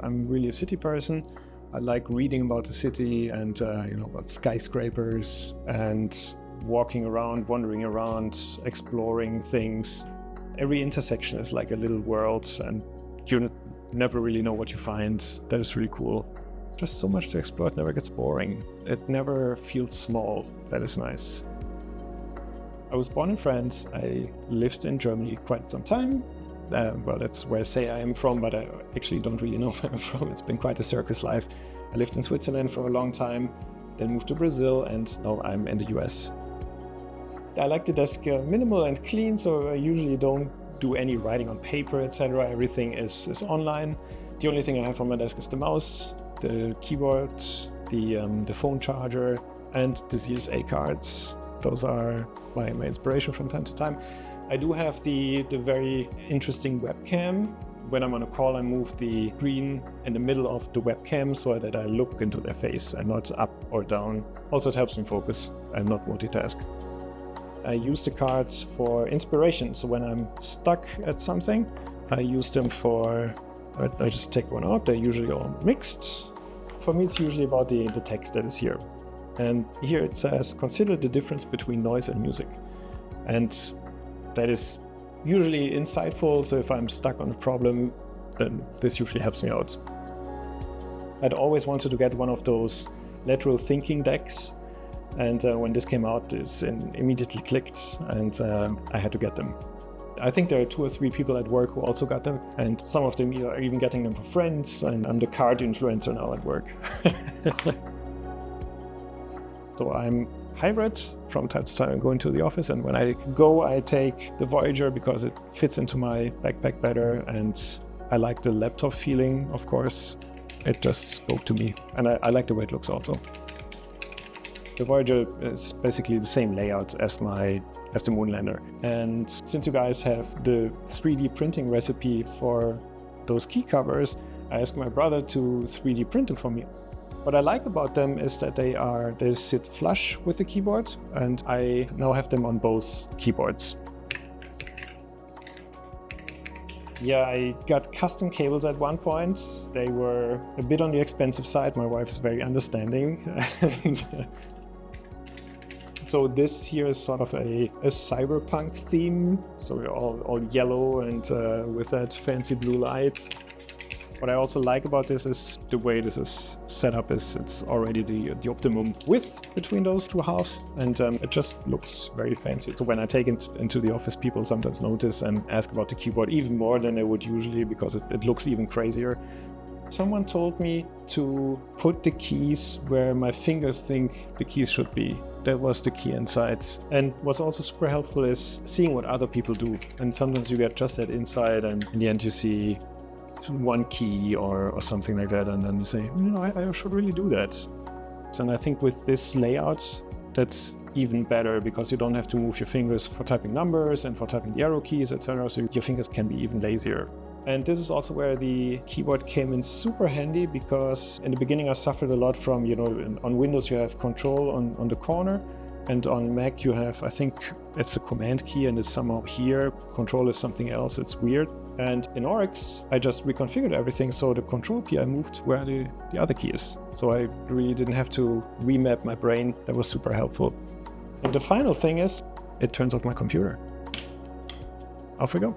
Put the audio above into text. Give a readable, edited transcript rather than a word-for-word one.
I'm really a city person. I like reading about the city and about skyscrapers and walking around, wandering around, exploring things. Every intersection is like a little world and you never really know what you find. That is really cool. Just so much to explore, it never gets boring. It never feels small. That is nice. I was born in France. I lived in Germany quite some time. Well, that's where I say I am from, but I actually don't really know where I'm from. It's been quite a circus life. I lived in Switzerland for a long time, then moved to Brazil, and now I'm in the US. I like the desk minimal and clean, so I usually don't do any writing on paper, etc. Everything is online. The only thing I have on my desk is the mouse, the keyboard, the phone charger, and the CSA cards. Those are my inspiration from time to time. I do have the very interesting webcam. When I'm on a call, I move the screen in the middle of the webcam so that I look into their face and not up or down. Also, it helps me focus and not multitask. I use the cards for inspiration. So when I'm stuck at something, I use them I just take one out. They're usually all mixed. For me, it's usually about the text that is here. And here it says, consider the difference between noise and music. And that is usually insightful. So if I'm stuck on a problem, then this usually helps me out. I'd always wanted to get one of those lateral thinking decks. And when this came out, this immediately clicked and I had to get them. I think there are 2 or 3 people at work who also got them, and some of them are even getting them for friends, and I'm the card influencer now at work. So I'm hybrid. From time to time I go into the office, and when I go, I take the Voyager because it fits into my backpack better, and I like the laptop feeling, of course. It just spoke to me, and I like the way it looks also. The Voyager is basically the same layout as the Moonlander. And since you guys have the 3D printing recipe for those key covers, I asked my brother to 3D print them for me. What I like about them is that they sit flush with the keyboard, and I now have them on both keyboards. Yeah, I got custom cables at one point. They were a bit on the expensive side. My wife's very understanding. So this here is sort of a cyberpunk theme. So we're all yellow and with that fancy blue light. What I also like about this is the way this is set up. It's already the optimum width between those 2 halves, and it just looks very fancy. So when I take it into the office, people sometimes notice and ask about the keyboard even more than they would usually, because it looks even crazier. Someone told me to put the keys where my fingers think the keys should be. That was the key inside. And what's also super helpful is seeing what other people do. And sometimes you get just that insight, and in the end you see one key or something like that, and then you say, I should really do that. And I think with this layout, that's even better, because you don't have to move your fingers for typing numbers and for typing the arrow keys, etc. So your fingers can be even lazier. And this is also where the keyboard came in super handy, because in the beginning I suffered a lot from, on Windows you have Control on the corner, and on Mac you have, I think it's a Command key and it's somehow here. Control is something else, it's weird. And in Oryx, I just reconfigured everything, so the Control key I moved where the other key is. So I really didn't have to remap my brain. That was super helpful. And the final thing is, it turns off my computer. Off we go.